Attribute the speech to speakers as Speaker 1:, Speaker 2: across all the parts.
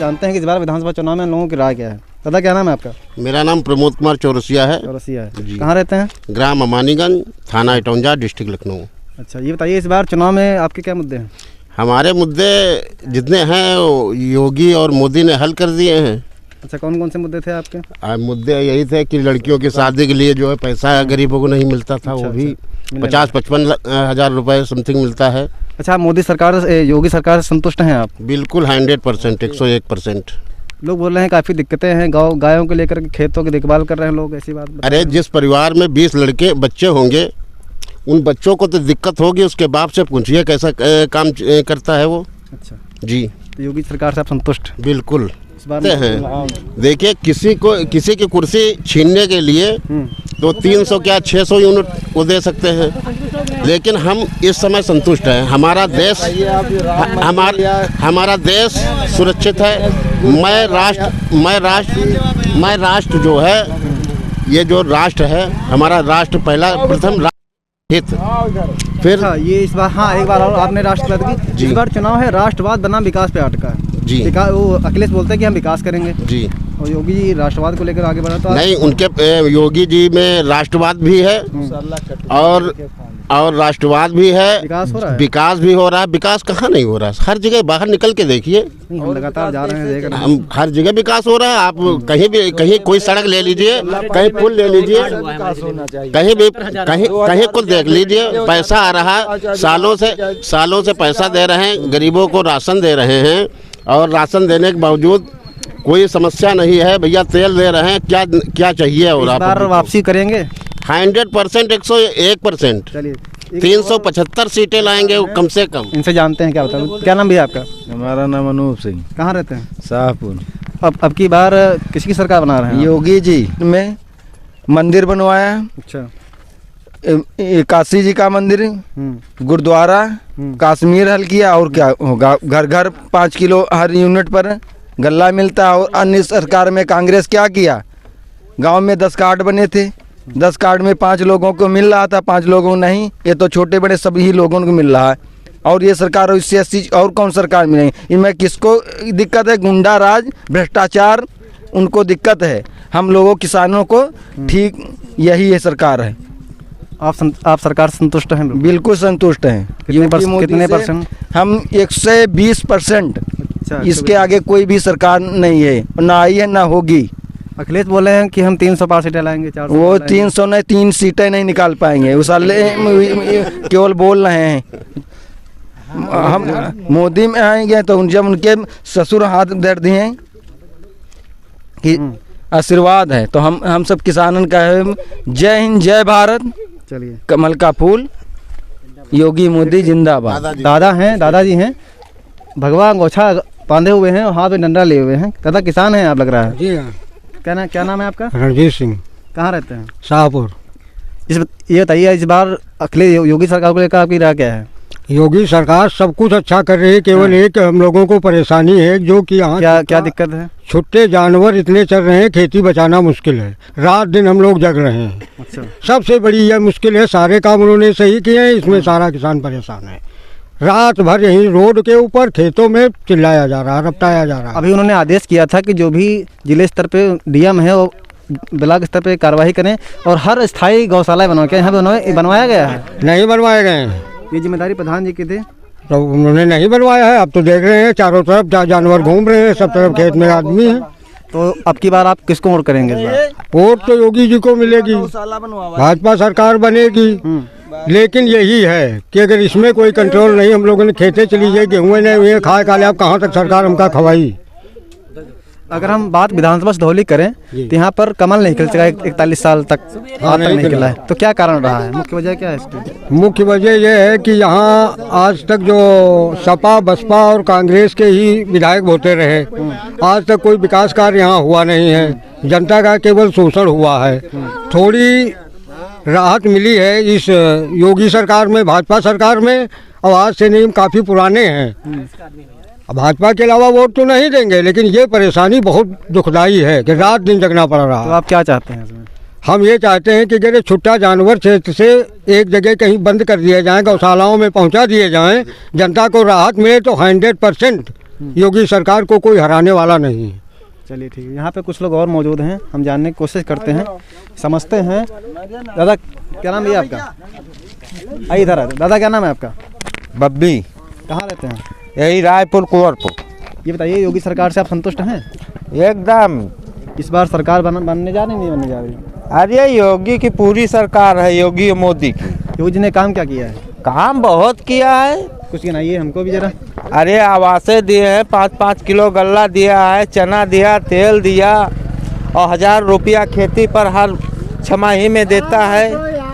Speaker 1: जानते हैं कि इस बार विधानसभा चुनाव में लोगों की राय क्या है। दादा क्या नाम है आपका?
Speaker 2: मेरा नाम प्रमोद कुमार चौरसिया है।
Speaker 1: चौरसिया है।
Speaker 2: जी।
Speaker 1: कहाँ रहते हैं?
Speaker 2: ग्राम अमानीगंज, थाना इटौंजा, डिस्ट्रिक्ट लखनऊ।
Speaker 1: अच्छा, ये बताइए इस बार चुनाव में आपके क्या मुद्दे हैं?
Speaker 2: हमारे मुद्दे जितने हैं वो योगी और मोदी ने हल कर दिए हैं।
Speaker 1: अच्छा, कौन कौन से मुद्दे थे आपके?
Speaker 2: मुद्दे यही थे कि लड़कियों की शादी के लिए जो है पैसा गरीबों को नहीं मिलता था, वो भी 50-55 हज़ार रुपये समथिंग मिलता है।
Speaker 1: अच्छा, मोदी सरकार योगी सरकार से संतुष्ट हैं आप?
Speaker 2: बिल्कुल 100%, 101%।
Speaker 1: लोग बोल रहे हैं काफ़ी दिक्कतें हैं, गायों को लेकर खेतों की देखभाल कर रहे हैं लोग, ऐसी बात बता
Speaker 2: अरे जिस परिवार में 20 लड़के बच्चे होंगे उन बच्चों को तो दिक्कत होगी, उसके बाप से पूछिए कैसा काम करता है वो।
Speaker 1: अच्छा
Speaker 2: जी,
Speaker 1: तो योगी सरकार से आप संतुष्ट?
Speaker 2: बिल्कुल
Speaker 1: इस बार
Speaker 2: हैं। देखिए किसी की कुर्सी छीनने के लिए तो 300 क्या 600 यूनिट को दे सकते हैं, लेकिन हम इस समय संतुष्ट हैं। हमारा देश सुरक्षित है। मैं राष्ट्र जो है, ये जो राष्ट्र है हमारा, राष्ट्र पहला प्रथम हित। फिर
Speaker 1: ये इस बार एक बार और आपने राष्ट्रवाद की, इस बार चुनाव है राष्ट्रवाद बनाम विकास पे अटका है। जी, वो अखिलेश बोलते हैं कि हम विकास करेंगे जी, और योगी जी राष्ट्रवाद को लेकर आगे बढ़ा। तो
Speaker 2: नहीं, उनके योगी जी में राष्ट्रवाद भी है और राष्ट्रवाद भी है,
Speaker 1: विकास हो रहा है।
Speaker 2: विकास भी हो रहा है। विकास कहाँ नहीं हो रहा है? हर जगह बाहर निकल के देखिए,
Speaker 1: हम लगातार जा रहे हैं, देख रहे हैं।
Speaker 2: हम हर जगह विकास हो रहा है। आप कहीं कोई सड़क ले लीजिए, कहीं पुल ले लीजिए, कहीं कुछ देख लीजिए, पैसा आ रहा है। सालों से पैसा दे रहे हैं, गरीबों को राशन दे रहे हैं, और राशन देने के बावजूद कोई समस्या नहीं है। भैया तेल दे रहे हैं, क्या चाहिए? और
Speaker 1: इस बार वापसी करेंगे
Speaker 2: 100%, 101%।
Speaker 1: चलिए,
Speaker 2: 375 सीटें लाएंगे कम से कम।
Speaker 1: इनसे जानते हैं क्या बताओ। क्या नाम भैया आपका?
Speaker 3: हमारा नाम अनूप सिंह।
Speaker 1: कहाँ रहते हैं?
Speaker 3: शाहपुर।
Speaker 1: अब की बार किसकी सरकार बना रहे हैं?
Speaker 3: योगी जी में मंदिर बनवाया।
Speaker 1: अच्छा,
Speaker 3: काशी जी का मंदिर, गुरुद्वारा, कश्मीर हल किया, और क्या होगा? घर घर 5 किलो हर यूनिट पर गल्ला मिलता है। और अन्य सरकार में कांग्रेस क्या किया? गांव में 10 कार्ड बने थे, 10 कार्ड में 5 लोगों को मिल रहा था, 5 लोगों को नहीं। ये तो छोटे बड़े सभी लोगों को मिल रहा है। और ये सरकार इससे 80 और कौन सरकार मिलेगी? इनमें किसको दिक्कत है? गुंडा राज, भ्रष्टाचार, उनको दिक्कत है। हम लोगों किसानों को ठीक यही है सरकार है।
Speaker 1: आप सरकार से संतुष्ट हैं?
Speaker 3: बिल्कुल संतुष्ट हैं।
Speaker 1: कितने परसेंट?
Speaker 3: हम 120%।
Speaker 1: अच्छा,
Speaker 3: इसके आगे कोई भी सरकार नहीं है, ना आई है ना होगी।
Speaker 1: अखिलेश बोले हैं कि हम 300 पार सीटें लाएंगे, 400।
Speaker 3: वो 300 नहीं, 3 सीटें नहीं निकाल पाएंगे। उस केवल बोल रहे हैं। हम मोदी में आएंगे तो जब उनके ससुर हाथ धर दिए कि आशीर्वाद है, तो हम सब किसानों का है। जय हिंद, जय भारत।
Speaker 1: चलिए,
Speaker 3: कमल का फूल, योगी मोदी जिंदाबाद।
Speaker 1: दादाजी हैं, भगवा गोछा बांधे हुए हैं और हाथ में डंडा लिए हुए हैं। दादा किसान हैं आप, लग रहा है।
Speaker 4: जी हाँ।
Speaker 1: क्या नाम है आपका?
Speaker 4: रणजीत सिंह।
Speaker 1: कहाँ रहते हैं?
Speaker 4: शाहपुर।
Speaker 1: ये बताइए इस बार अखिलेश योगी सरकार को लेकर आपकी राय क्या है?
Speaker 4: योगी सरकार सब कुछ अच्छा कर रही है, केवल एक हम लोगों को परेशानी है, जो कि यहाँ
Speaker 1: क्या दिक्कत है?
Speaker 4: छुट्टे जानवर इतने चल रहे हैं, खेती बचाना मुश्किल है। रात दिन हम लोग जग रहे हैं।
Speaker 1: अच्छा,
Speaker 4: सबसे बड़ी यह मुश्किल है। सारे काम उन्होंने सही किए हैं, इसमें सारा किसान परेशान है। रात भर यहीं रोड के ऊपर खेतों में चिल्लाया जा रहा है, रपटाया जा रहा है।
Speaker 1: अभी उन्होंने आदेश किया था कि जो भी जिले स्तर पे डीएम है वो ब्लॉक स्तर पे कार्रवाई करें, और हर स्थायी गौशाला बनवाया गया है।
Speaker 4: नहीं बनवाए गए हैं।
Speaker 1: ये जिम्मेदारी प्रधान जी की थी,
Speaker 4: तो उन्होंने नहीं बनवाया है। अब तो देख रहे हैं चारों तरफ जानवर घूम रहे हैं, सब तरफ खेत में आदमी है।
Speaker 1: तो अब की बार आप किसको वोट करेंगे? इस बार
Speaker 4: वोट तो योगी जी को मिलेगी, भाजपा सरकार बनेगी। लेकिन यही है कि अगर इसमें कोई कंट्रोल नहीं, हम लोगों ने खेते चली जाए, गेहूँ नहीं हुए, खाए काले, अब कहाँ तक सरकार हमका खवाई।
Speaker 1: अगर हम बात विधानसभा धौली करें तो यहाँ पर कमल नहीं खिल सका 41 साल तक, नहीं खिला है। तो क्या कारण रहा है? मुख्य वजह क्या है इसकी?
Speaker 4: मुख्य वजह यह है कि यहाँ आज तक जो सपा, बसपा और कांग्रेस के ही विधायक होते रहे, आज तक कोई विकास कार्य यहाँ हुआ नहीं है। जनता का केवल शोषण हुआ है। थोड़ी राहत मिली है इस योगी सरकार में, भाजपा सरकार में। और आज से नहीं, काफ़ी पुराने हैं। भाजपा के अलावा वोट तो नहीं देंगे, लेकिन ये परेशानी बहुत दुखदाई है कि रात दिन जगना पड़ रहा है।
Speaker 1: तो आप क्या चाहते हैं इसमें?
Speaker 4: हम ये चाहते हैं कि अगर छुट्टा जानवर क्षेत्र से एक जगह कहीं बंद कर दिए जाएँ, गौशालाओं में पहुंचा दिए जाएं, जनता को राहत मिले तो 100% योगी सरकार को कोई हराने वाला नहीं है।
Speaker 1: चलिए ठीक है, यहाँ पे कुछ लोग और मौजूद हैं, हम जानने की कोशिश करते हैं, समझते हैं। दादा क्या नाम है आपका? आइए इधर आइए। दादा क्या नाम है आपका?
Speaker 3: बब्बी।
Speaker 1: कहाँ रहते हैं?
Speaker 3: यही रायपुर कुंवरपुर।
Speaker 1: ये बताइए, योगी सरकार से आप संतुष्ट हैं?
Speaker 3: एकदम।
Speaker 1: इस बार सरकार बनने जा रही नहीं बनने जा रही?
Speaker 3: अरे योगी की पूरी सरकार है, योगी और मोदी की।
Speaker 1: योगी जी ने काम क्या किया है?
Speaker 3: काम बहुत किया है।
Speaker 1: कुछ गिनाइए हमको भी जरा।
Speaker 3: अरे आवासें दिए हैं, 5-5 किलो गल्ला दिया है, चना दिया, तेल दिया, और 1000 रुपया खेती पर हर 6 माही में देता है,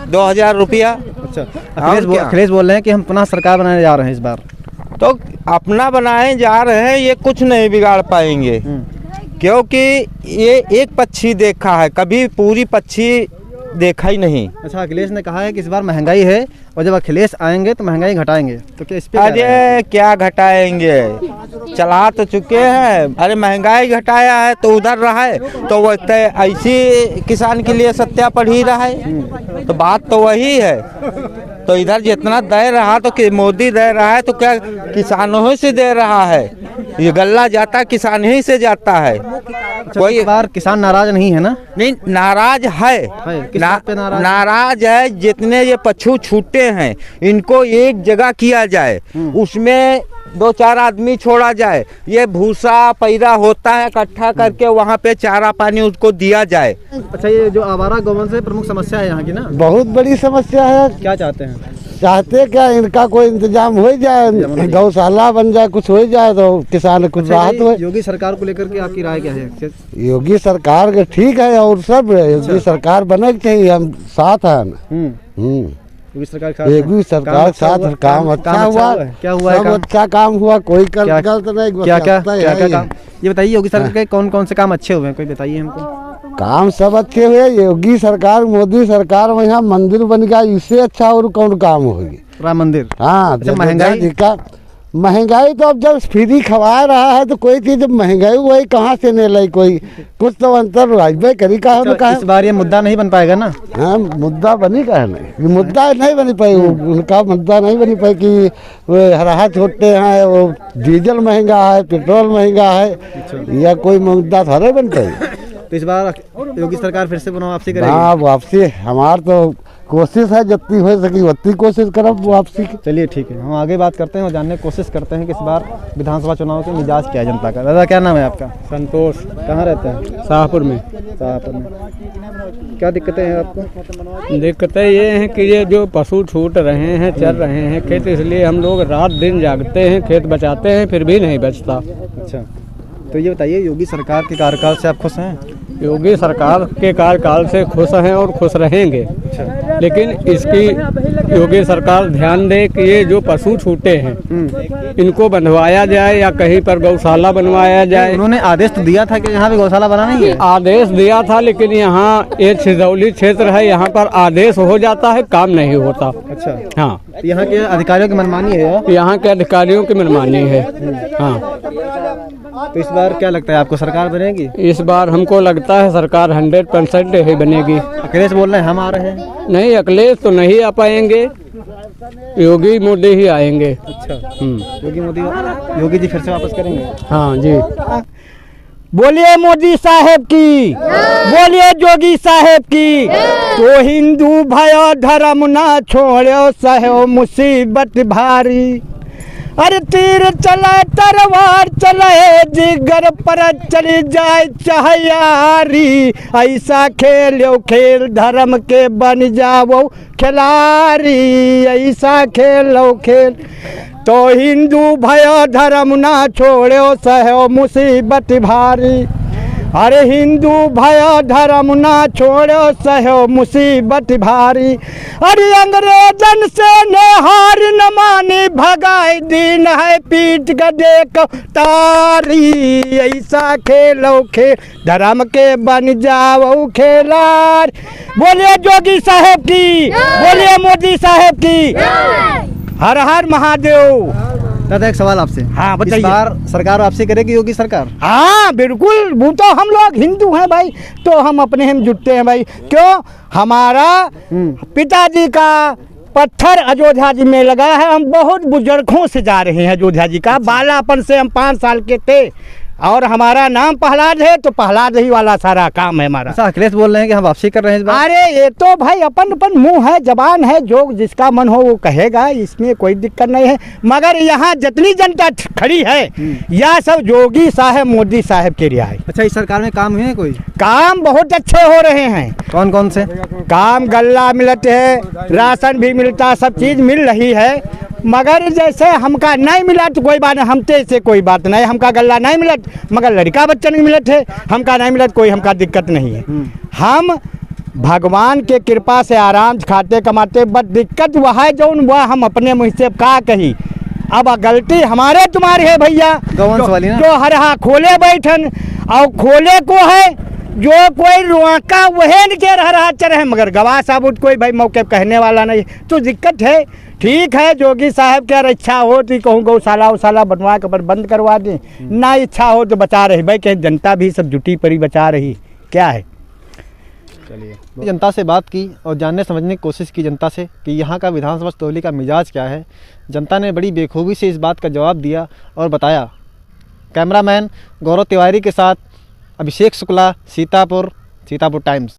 Speaker 3: 2000 रुपया।
Speaker 1: अच्छा, अखिलेश बोल रहे हैं कि हम पुनः सरकार बनाने जा रहे हैं इस बार।
Speaker 3: तो अपना बनाए जा रहे हैं, ये कुछ नहीं बिगाड़ पाएंगे, क्योंकि ये एक पक्षी देखा है, कभी पूरी पक्षी देखा ही नहीं।
Speaker 1: अच्छा, अखिलेश ने कहा है कि इस बार महंगाई है और जब अखिलेश आएंगे तो महंगाई घटाएंगे, तो क्या इस पे?
Speaker 3: अरे क्या घटाएंगे, चला तो चुके हैं। अरे महंगाई घटाया है तो उधर रहा है, तो वो ऐसी किसान के लिए सत्या पड़ ही रहा है, तो बात तो वही है। तो इधर जितना दे रहा तो मोदी दे रहा है, तो क्या किसानों ही से दे रहा है? ये गल्ला जाता किसान ही से जाता है।
Speaker 1: कोई बार किसान नाराज नहीं है ना?
Speaker 3: नहीं, नाराज है, नाराज है। जितने ये पशु छूटे हैं इनको एक जगह किया जाए, उसमें 2-4 आदमी छोड़ा जाए, ये भूसा पैरा होता है इकट्ठा करके वहाँ पे चारा पानी उसको दिया जाए।
Speaker 1: अच्छा, ये जो आवारा गौवंश है प्रमुख समस्या है यहाँ की ना?
Speaker 5: बहुत बड़ी समस्या है।
Speaker 1: क्या चाहते हैं?
Speaker 5: चाहते क्या, इनका कोई इंतजाम हो जाए, गौशाला बन जाए, कुछ हो जाए तो किसान कुछ राहत हो।
Speaker 1: योगी सरकार को लेकर के आपकी राय क्या है?
Speaker 5: योगी सरकार के ठीक है, और सब योगी सरकार बने चाहिए, हम साथ हैं।
Speaker 1: योगी सरकार
Speaker 5: योगी सरकार साथ काम अच्छा हुआ।
Speaker 1: क्या हुआ?
Speaker 5: सब अच्छा काम हुआ, कोई गलत नहीं।
Speaker 1: क्या काम? ये बताइए, योगी सरकार के कौन कौन से काम अच्छे हुए हैं, कोई बताइए हमको।
Speaker 5: काम सब अच्छे हुए। योगी सरकार, मोदी सरकार में यहाँ मंदिर बन गया, इससे अच्छा और कौन काम होगी?
Speaker 1: राम मंदिर।
Speaker 5: हाँ, महंगाई तो अब जब फ्री खवा रहा है तो कोई चीज महंगाई वही कहाँ से नहीं लाई, कोई कुछ तो अंतर करी का है।
Speaker 1: इस बार ये मुद्दा नहीं बन पाएगा ना?
Speaker 5: हाँ, मुद्दा बनी का है नहीं, मुद्दा नहीं बनी पाई, उनका मुद्दा नहीं बनी पाई कि हरा छोटे हैं, वो डीजल महंगा है, पेट्रोल महंगा है, या कोई मुद्दा थोड़ा बन पाई।
Speaker 1: तो इस बार योगी सरकार फिर से पुनः वापसी करेगी?
Speaker 5: हाँ, वापसी हमार तो कोशिश है, जितनी हो सकी उतनी कोशिश करब वापसी की।
Speaker 1: चलिए ठीक है, हम आगे बात करते हैं और जानने की कोशिश करते हैं कि इस बार विधानसभा चुनाव के मिजाज क्या है जनता का। दादा क्या नाम है आपका?
Speaker 4: संतोष।
Speaker 1: कहाँ रहते हैं?
Speaker 4: शाहपुर में।
Speaker 1: शाहपुर में। क्या दिक्कतें हैं आपको?
Speaker 4: दिक्कतें ये हैं कि ये जो पशु छूट रहे हैं, चल रहे हैं खेत, इसलिए हम लोग रात दिन जागते हैं, खेत बचाते हैं, फिर भी नहीं बचता।
Speaker 1: अच्छा, तो ये बताइए, योगी सरकार के कार्यकाल से आप खुश हैं?
Speaker 4: योगी सरकार के कार्यकाल से खुश हैं और खुश रहेंगे।
Speaker 1: अच्छा।
Speaker 4: लेकिन इसकी योगी सरकार ध्यान दे कि ये जो पशु छूटे हैं इनको बंधवाया जाए या कहीं पर गौशाला बनवाया जाए।
Speaker 1: उन्होंने आदेश तो दिया था कि यहाँ पे गौशाला बना नहीं है?
Speaker 4: आदेश दिया था, लेकिन यहाँ ये छिंदौली क्षेत्र है, यहाँ पर आदेश हो जाता है, काम नहीं होता।
Speaker 1: अच्छा।
Speaker 4: हाँ,
Speaker 1: यहाँ के अधिकारियों की मनमानी है?
Speaker 4: यहाँ के अधिकारियों की मनमानी है। हाँ।
Speaker 1: तो इस बार क्या लगता है आपको, सरकार बनेगी?
Speaker 4: इस बार हमको लगता है सरकार 100% ही बनेगी।
Speaker 1: अखिलेश बोल रहे हैं हम आ रहे हैं।
Speaker 4: नहीं, अखिलेश तो नहीं आ पाएंगे, योगी मोदी ही आएंगे।
Speaker 1: अच्छा। योगी जी फिर से वापस करेंगे?
Speaker 4: हाँ जी।
Speaker 6: बोलिए मोदी साहेब की, बोलिए जोगी साहेब की। तो हिंदू भयो धर्म ना छोड़ो, सहो मुसीबत भारी। अरे तीर चला तलवार चले, जिगर पर चली जाए चाहयारी। ऐसा खेलो खेल धर्म के बन जाओ खिलाड़ी, ऐसा खेलो खेल। तो हिंदू भयो धर्म ना छोड़ो, सहो मुसीबत भारी। अरे हिंदू भयो धर्म ना छोड़ो, सहो मुसीबत भारी। अरे अंग्रेजन से ने हार न मानी, भगाई दीन है पीट गदे को तारी। ऐसा खेलो खेल धर्म के बन जाओ खिलाड़ी। बोलिए जोगी साहेब की, बोलिए मोदी साहेब की। हर हर महादेव।
Speaker 1: दादा एक सवाल आपसे।
Speaker 6: हाँ बताइए।
Speaker 1: इस बार सरकार वापसी करेगी योगी सरकार?
Speaker 6: हाँ बिल्कुल, वो तो हम लोग हिंदू हैं भाई, तो हम अपने हम जुटते हैं भाई। क्यों? हमारा पिताजी का पत्थर अयोध्या जी में लगा है। हम बहुत बुजुर्गों से जा रहे हैं अयोध्या जी का, बालापन से हम 5 साल के थे और हमारा नाम प्रहलाद है, तो प्रहलाद ही वाला सारा काम है हमारा।
Speaker 1: अखिलेश बोल रहे हैं कि हम वापसी कर रहे हैं इस बार।
Speaker 6: अरे ये तो भाई अपन अपन मुंह है, जबान है, जो जिसका मन हो वो कहेगा, इसमें कोई दिक्कत नहीं है। मगर यहाँ जितनी जनता खड़ी है यह सब योगी साहब मोदी साहब के रिया है।
Speaker 1: अच्छा, इस सरकार में काम हुए हैं कोई?
Speaker 6: काम बहुत अच्छे हो रहे हैं।
Speaker 1: कौन कौन से
Speaker 6: काम? गल्ला मिलते है, राशन भी मिलता, सब चीज़ मिल रही है। मगर जैसे हमका नहीं मिला तो कोई बात नहीं, हमते से कोई बात नहीं, हमका गल्ला नहीं मिलत, मगर लड़का बच्चन नहीं मिलत है, हमका नहीं मिलत, कोई हमका दिक्कत नहीं है। हम भगवान के कृपा से आराम से खाते कमाते, बस दिक्कत वह है जो वह हम अपने मुँह से का कही। अब गलती हमारे तुम्हारे है भैया, जो हर हा खोले बैठन और खोले को है जो कोई रुआका वह के रहा चर है, मगर गवाह साबुत कोई भाई मौके कहने वाला नहीं, तो दिक्कत है। ठीक है, जोगी साहब क्या इच्छा हो तो कहूँ गौशाला उशाला बनवा के बंद करवा दें, ना इच्छा हो तो बचा रही भाई, कहीं जनता भी सब जुटी पड़ी बचा रही क्या है।
Speaker 1: चलिए, जनता से बात की और जानने समझने की कोशिश की जनता से कि यहाँ का विधानसभा टोली का मिजाज क्या है। जनता ने बड़ी बेखूबी से इस बात का जवाब दिया और बताया। कैमरामैन गौरव तिवारी के साथ अभिषेक शुक्ला, सीतापुर टाइम्स।